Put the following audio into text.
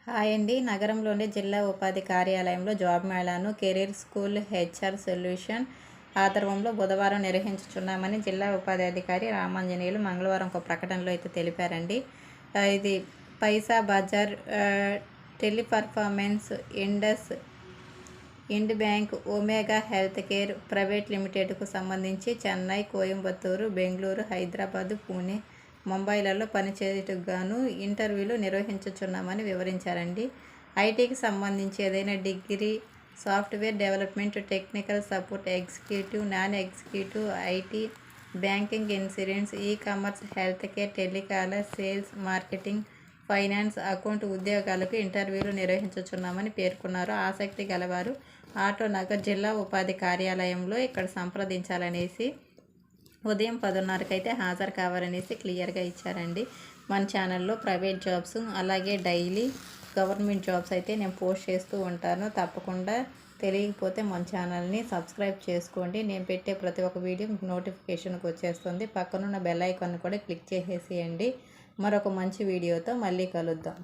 Hi అండి. నగరంలోని జిల్లా ఉపాధి కార్యాలయంలో జాబ్ మేళాను కెరీర్ స్కూల్ హెచ్ఆర్ సొల్యూషన్ ఆధ్వర్యంలో బుధవారం నిర్వహించుచున్నామని జిల్లా ఉపాధి అధికారి రామాంజనేయులు మంగళవారం ఒక ప్రకటనలో అయితే తెలిపారండి. ఇది Paisabazaar, Teleperformance, Ind Bank, Omega Health Care Private లిమిటెడ్కు సంబంధించి చెన్నై, కోయంబత్తూరు, బెంగళూరు, హైదరాబాదు, పూణె, ముంబైలలో పనిచేయుటకు గాను ఇంటర్వ్యూలు నిర్వహించుచున్నామని వివరించారండి. ఐటీకి సంబంధించి ఏదైనా degree, software development, technical support, executive, non executive, IT, banking, insurance, ecommerce, health care, telecaller, sales, marketing, finance, account ఉద్యోగాలకు ఇంటర్వ్యూలు నిర్వహించుచున్నామని పేర్కొన్నారు. ఆసక్తి గలవారు ఆటో నగర్ జిల్లా ఉపాధి కార్యాలయంలో ఇక్కడ సంప్రదించాలనేసి ఉదయం 10:30కి అయితే హాజరు కావాలనేసి క్లియర్గా ఇచ్చారండి. మన ఛానల్లో ప్రైవేట్ జాబ్స్ అలాగే డైలీ గవర్నమెంట్ జాబ్స్ అయితే నేను పోస్ట్ చేస్తూ ఉంటాను. తప్పకుండా తెలియకపోతే మన ఛానల్ని సబ్స్క్రైబ్ చేసుకోండి. నేను పెట్టే ప్రతి ఒక్క వీడియో మీకు నోటిఫికేషన్కి వచ్చేస్తుంది. పక్కనున్న బెల్ ఐకాన్ కూడా క్లిక్ చేసేసేయండి. మరొక మంచి వీడియోతో మళ్ళీ కలుద్దాం.